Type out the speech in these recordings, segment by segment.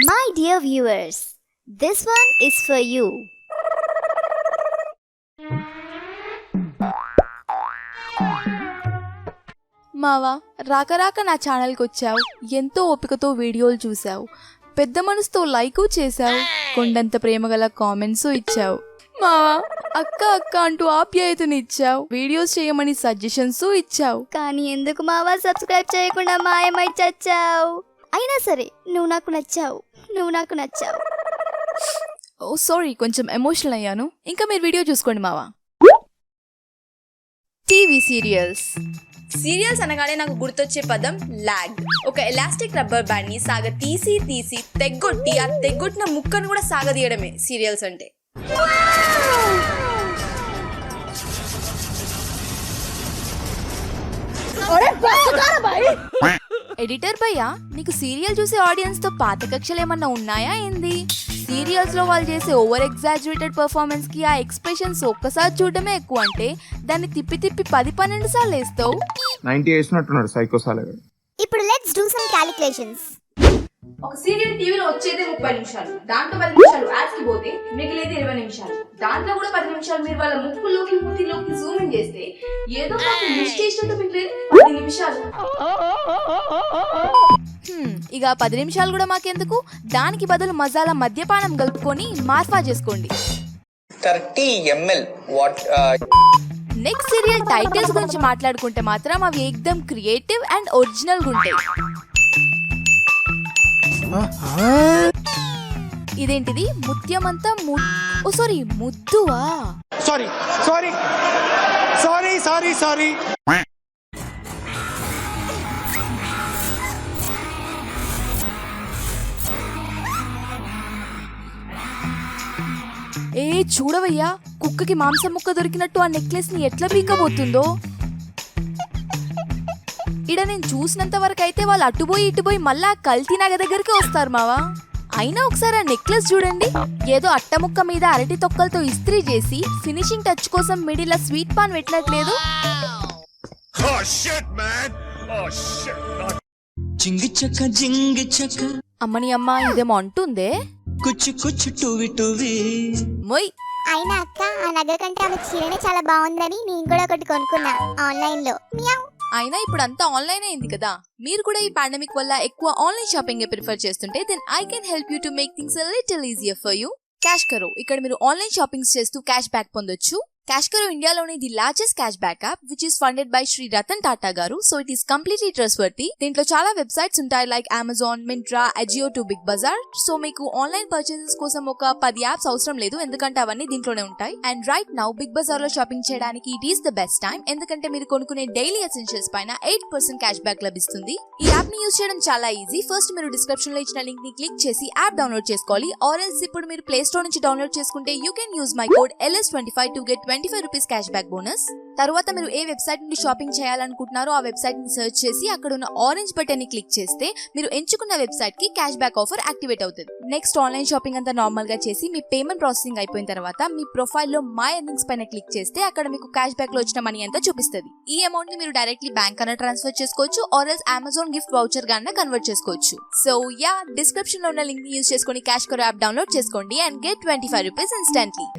My dear viewers, this one is for you. మావా రాక నా ఛానల్కి వచ్చావు, ఎంతో ఓపికతో వీడియోలు చూసావు, పెద్ద మనసుతో లైక్ చేసావు, కొండంత ప్రేమగల కామెంట్స్ ఇచ్చావు. మావా అక్క అక్క అంటూ ఆప్యాయతని ఇచ్చావు, వీడియోస్ చేయమని సజెషన్స్ ఇచ్చావు. కానీ ఎందుకు మావా సబ్స్క్రైబ్ చేయకుండా మాయమై చచ్చావు? అయినా సరే నువ్వు నాకు నచ్చావు. ఓ సారీ, కొంచెం ఎమోషనల్ అయ్యాను. ఇంకా మీరు వీడియో చూసుకోండి మావా. టీవీ సీరియల్స్ అనగానే నాకు గుర్తొచ్చే పదం లాగ్. ఒక ఎలాస్టిక్ రబ్బర్ బ్యాండ్ ని సాగ తీసి తెగ్గొట్టి ఆ తెగ్గొట్టిన ముక్కను కూడా సాగదీయడమే సీరియల్స్ అంటే. ఎడిటర్ భయ్యా, నీకు సీరియల్ చూసే ఆడియన్స్ తో పాత కక్షలు ఏమన్నా ఉన్నాయా ఏంది? సీరియల్స్ లో వాళ్ళు చేసే ఓవర్ ఎగ్జాజరేటెడ్ పర్ఫార్మెన్స్ కి ఆ ఎక్స్ప్రెషన్స్ ఒక్కసారి చూడటమే ఎక్కువ అంటే దాన్ని తిప్పి 10-12 సార్లు వేస్తావు. 90 వేసినట్టున్నాడు సైకో సాలగా. ఇప్పుడు లెట్స్ డూ సమ్ క్యాలిక్యులేషన్స్. ఒక సీరియల్ టీవీలో వచ్చేది 30 నిమిషాలు, దాంట్లో 10 నిమిషాలు యాడ్స్ కి పోతే మిగిలేది 20 నిమిషాలు. దాంట్లో కూడా 10 నిమిషాలు మీరు వాళ్ళ ముక్కులోకి మూతిలోకి జూమ్ ఇన్ చేస్తే ఏదో నాకు మిస్ చేసినట్టు మిగిలేదు 10 నిమిషాలు. ఇక 10 నిమిషాలు కూడా మాకెందుకు, దానికి బదులు మసాలా మద్యపానం కలుపుకొని మార్ఫా చేసుకోండి. 30 ml నెక్స్ట్ సీరియల్ టైటిల్స్ గురించి మాట్లాడుకుంటే మాత్రం అవి ఏకదమ్ క్రియేటివ్ అండ్ ఒరిజినల్ గా ఉంటాయి. ఇదేంటిది ముత్యమంతా ముద్దువా? సారీ. ఏ చూడవయ్యా, కుక్కకి మాంసం ముక్క దొరికినట్టు ఆ నెక్లెస్ ని ఎట్లా పీకబోతుందో. ఇడ నేను చూసినంత వరకు అయితే వాళ్ళు అటుపోయి మళ్ళా కల్తీ నగ దగ్గరికి వస్తారు మావా. అయినా ఒకసారి ఆ నెక్లెస్ చూడండి, ఏదో అట్టముక్క మీద అరటి తొక్కలతో ఇస్త్రీ చేసి ఫినిషింగ్ టచ్ కోసం మిడిల్ స్వీట్ పాన్ పెట్టినట్లేదు. అమ్మని అమ్మ ఇదేమో అంటుందే. మొయ్ అయినా అక్క, ఆ నగ కంటే ఆమె చీరనే చాలా బాగుందని నేను కూడా ఒకటి కొనుక్కున్నా ఆన్లైన్ లో. అయినా ఇప్పుడు అంతా ఆన్లైన్ అయింది కదా. మీరు కూడా ఈ పాండమిక్ వల్ల ఎక్కువ ఆన్లైన్ షాపింగ్ ప్రిఫర్ చేస్తుంటే then I can help you to make things a little easier for you. CashKaro, ఇక్కడ మీరు ఆన్లైన్ షాపింగ్స్ చేస్తూ క్యాష్ బ్యాక్ పొందొచ్చు. క్యాష్ కరో ఇండియాలోని the largest cashback app which is funded by Shri Ratan Tata గారు. So it is completely trustworthy. దీంట్లో చాలా websites ఉంటాయి like Amazon, Myntra, Ajio to Big Bazaar. So మీకు ఆన్లైన్ పర్చేసెస్ కోసం ఒక 10 యాప్స్ అవసరం లేదు, ఎందుకంటే అవన్నీ దీంట్లోనే ఉంటాయి. And right now Big Bazaar లో షాపింగ్ చేయడానికి it is the best time, ఎందుకంటే మీరు కొనుక్కునే డైలీ ఎసెన్షియల్స్ పైన 8% క్యాష్ బ్యాక్ లభిస్తుంది. ఈ యాప్ ని యూజ్ చేయడం చాలా ఈజీ. ఫస్ట్ మీరు డిస్క్రిప్షన్ లో ఇచ్చిన లింక్ ని క్లిక్ చేసి యాప్ డౌన్లోడ్ చేసుకోవాలి. ఆర్ ఎల్స్ ఇప్పుడు మీరు ప్లే స్టోర్ నుంచి డౌన్లోడ్ చేసుకుంటే you can use my code LS25 to get 25 rupees cash back bonus. తర్వాత మీరు ఏ వెబ్సైట్ నుండి షాపింగ్ చేయాలనుకుంటున్నారో ఆ వెబ్సైట్ ని సెర్చ్ చేసి అక్కడ ఉన్న ఆరెంజ్ బటన్ ని క్లిక్ చేస్తే మీరు ఎంచుకున్న వెబ్సైట్ కి క్యాష్ బ్యాక్ ఆఫర్ యాక్టివేట్ అవుతుంది. నెక్స్ట్ ఆన్లైన్ షాపింగ్ అంతా నార్మల్ గా చేసి మీ పేమెంట్ ప్రాసెసింగ్ అయిపోయిన తర్వాత మీ ప్రొఫైల్ లో మై ఎర్నింగ్స్ పైన క్లిక్ చేస్తే అక్కడ మీకు క్యాష్ బ్యాక్ లో వచ్చిన మనీ అంతా చూపిస్తుంది. ఈ అమౌంట్ ని మీరు డైరెక్ట్లీ బ్యాంక్ అన్న ట్రాన్స్ఫర్ చేసుకోవచ్చు, or else Amazon gift voucher గా కన్వర్ట్ చేసుకోవచ్చు. సో యా, డిస్క్రిప్షన్ లో ఉన్న లింక్ ని యూజ్ చేసుకొని క్యాష్ కరో యాప్ డౌన్లోడ్ చేసుకోండి అండ్ గెట్ 25 రూపీస్ ఇన్స్టెంట్లీ.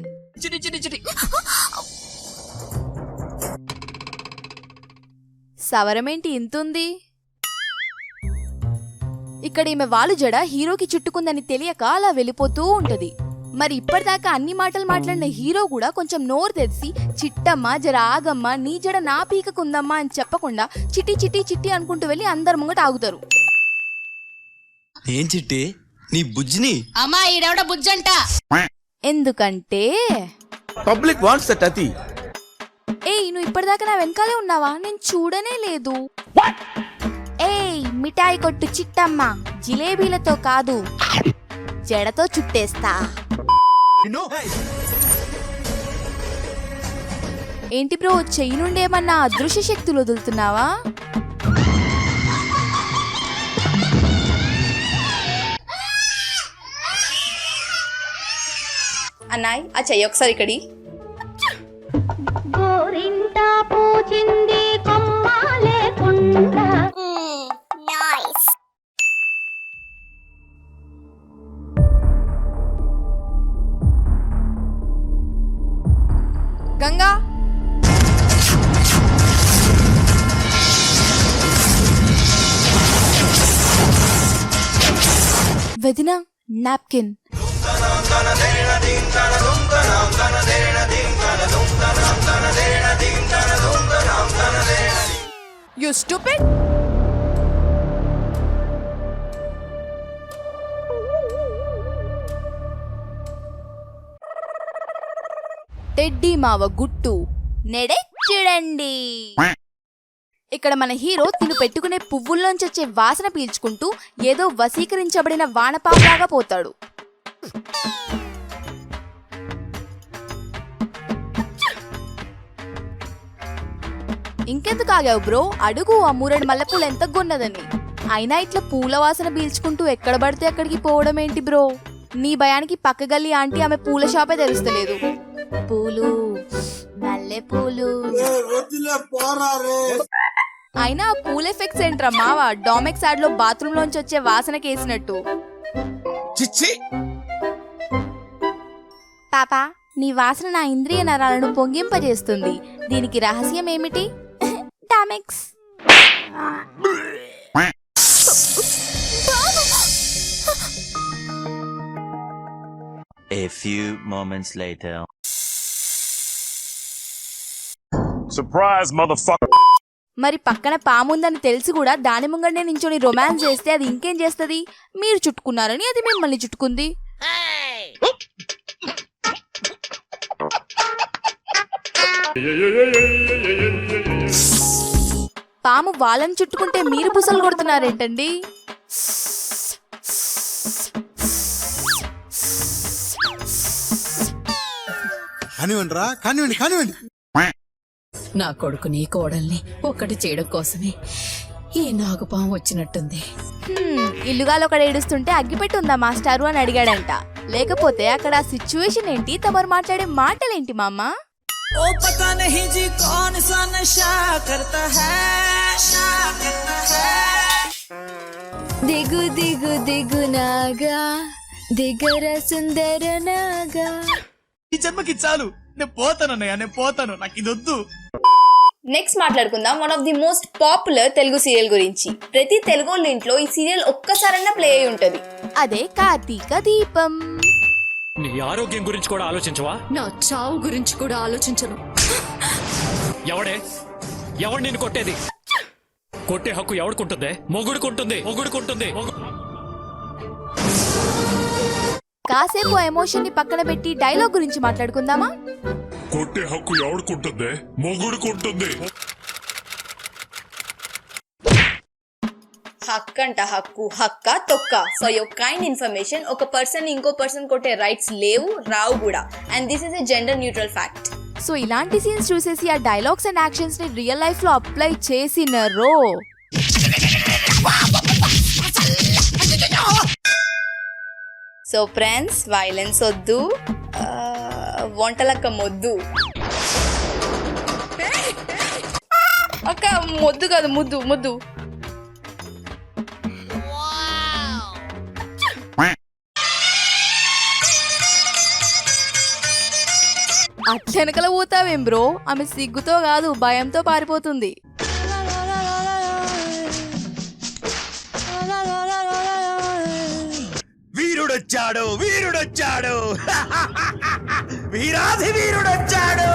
సవరమేంటి ఇంతుంది? ఇక్కడ ఈమె వాలు జడ హీరోకి చుట్టుకుందని తెలియక అలా వెళ్ళిపోతూ ఉంటది. మరి ఇప్పటిదాకా అన్ని మాటలు మాట్లాడిన హీరో కూడా కొంచెం నోరు తెరిచి చిట్టమ్మ జర ఆగమ్మ, నీ జడ నా పీకకుందమ్మా అని చెప్పకుండా చిట్టి చిట్టి చిట్టి అనుకుంటూ వెళ్ళి అందరి ముంగట ఆగుతారు. ఏం చిట్టి నీ బుజ్జిని? అమ్మా ఈడెవడ బుజ్జంట. ఎందుకంటే పబ్లిక్ వాంట్స్ దట్ అతి. ఏయ్, నువ్వు ఇప్పటిదాకా నా వెనకాలే ఉన్నావా? నేను చూడనే లేదు. ఏయ్ మిఠాయి కొట్టు చిట్టమ్మ, జిలేబీలతో కాదు జడతో చుట్టేస్తా. ఏంటి బ్రో, చెయ్యి నుండి ఏమన్నా అదృశ్య శక్తులు వదులుతున్నావా? అన్నాయ్ ఆ చెయ్యి ఒకసారి ఇక్కడి. గంగా వదిన నాప్కిన్. You stupid! టెడ్డీ మావ గుట్టు నెడే చూడండి. ఇక్కడ మన హీరో తిను పెట్టుకునే పువ్వుల్లోంచి వచ్చే వాసన పీల్చుకుంటూ ఏదో వశీకరించబడిన వానపాములాగా పోతాడు. ఇంకెందుకు ఆగావు బ్రో, అడుగు ఆ 3 మల్లెపూలు ఎంత కొన్నదని. అయినా ఇట్లా పూల వాసన పీల్చుకుంటూ ఎక్కడ పడితే అక్కడికి పోవడం ఏంటి బ్రో? నీ భయానికి పక్క గల్లి ఆంటీ ఆమె పూల షాపే తెలుస్తలేదు. పూలు మల్లెపూలు అయినా పూల ఎఫెక్ట్స్ ఏంట్రా మావా, డామెక్స్ యాడ్ లో బాత్రూమ్ లోంచి వచ్చే వాసనకి వేసినట్టు. పాపా, నీ వాసన నా ఇంద్రియ నరాలను పొంగింపజేస్తుంది. దీనికి రహస్యం ఏమిటి? డామెక్స్. A few moments later. Surprise, motherfucker. మరి పక్కన పాముందని తెలిసి కూడా దాని ముంగడే నించొని రొమాన్స్ చేస్తే అది ఇంకేం చేస్తుంది? మీరు చుట్టుకున్నారని అది మిమ్మల్ని చుట్టుకుంది. పాము వాళ్ళని చుట్టుకుంటే మీరు బుసలు కొడుతున్నారేంటండి? కానివ్వండి రా, కానివ్వండి కానివ్వండి. నా కొడుకుని కోడల్ని ఒక్కటి చేయడం కోసమే ఈ నాగుపాము వచ్చినట్టుంది. ఇల్లుగాలు ఒకడు ఏడుస్తుంటే అగ్గిపెట్టి ఉందా మాస్టారు అని అడిగాడంట. లేకపోతే అక్కడ సిచ్యువేషన్ ఏంటి, తమరు మాట్లాడే మాటలేంటి మామ? ओ पता नहीं जी कौन सा नशा करता है, नशा करता है। దిగు దిగు దిగు నాగా దిగర సుందర నాగా. ఈ జన్మకి చాలు, నేను పోతానన్నయ్య, నేను పోతాను, నాకు ఇది వద్దు. నెక్స్ట్ మాట్లాడుకుందాం one of the most popular Telugu serial గురించి. ప్రతి తెలుగు ఇంట్లో ఈ సీరియల్ ఒక్కసారన్నా ప్లే అయి ఉంటది. అదే కార్తీక దీపం. నీ ఆరోగ్యం గురించి కూడా ఆలోచించవా? నా చావు గురించి కూడా ఆలోచించను. ఎవడు నేను కొట్టేది? కొట్టే హక్కు ఎవడుకుంటుంది? మొగుడుకుంటుంది. కాసేపు ఎమోషన్ ని పక్కన పెట్టి డైలాగ్ గురించి మాట్లాడుకుందామా? కొట్టే హక్కు ఎవడుకుంటుంది? మొగుడుకుంటుంది. హక్ అంట, హక్కు, హక్క, తొక్క. సో యో కైండ్ ఇన్ఫర్మేషన్ ఒక పర్సన్ ఇంకో పర్సన్ కొట్టే రైట్స్ లేవు, రావు కూడా. And this is a gender neutral fact. So ఇలాంటి సీన్స్ చూసేసి ఆ డైలాగ్స్ అండ్ యాక్షన్స్ ని రియల్ లైఫ్ లో అప్లై చేసినరో. సో ఫ్రెండ్స్, వైలెన్స్ వద్దు, వంటలక్క మొద్దు. అక్క మొద్దు కాదు, ముద్దు ముద్దు. అట్లెనకల పోతావేం బ్రో? ఆమె సిగ్గుతో కాదు భయంతో పారిపోతుంది. వీరుడొచ్చాడు, వీరుడొచ్చాడు, వీరాధి వీరుడొచ్చాడు.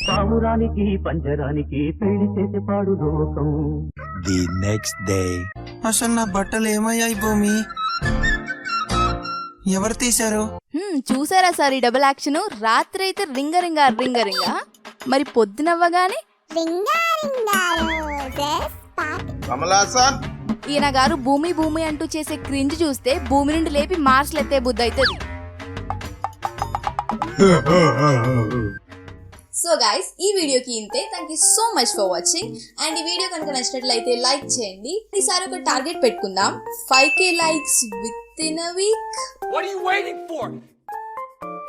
పావురానికి పంజరానికి పెళ్లి చేసే పాడు లోకం. The next day. అసలు నా బట్టలు ఏమయ్యాయి భూమి? ఎవరు తీశారు? చూసారా సార్ ఈ డబుల్ యాక్షన్? రాత్రి అయితే రింగ రింగ రింగ రింగ, మరి పొద్దునవ్వగానే ఈయన గారు భూమి భూమి అంటూ చేసే క్రింజ్ చూస్తే భూమి నుండి లేపి మార్స్లు ఎత్తే బుద్ధి అవుతుంది. సో గైస్, ఈ వీడియోకి ఇంతే. Thank you so much for watching. And ఈ వీడియో కనుక నచ్చినట్లయితే లైక్ చేయండి. ఈసారి ఒక టార్గెట్ పెట్టుకుందాం, 5K likes with in a week. What are you waiting for?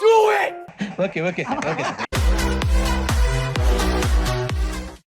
Do it! Okay.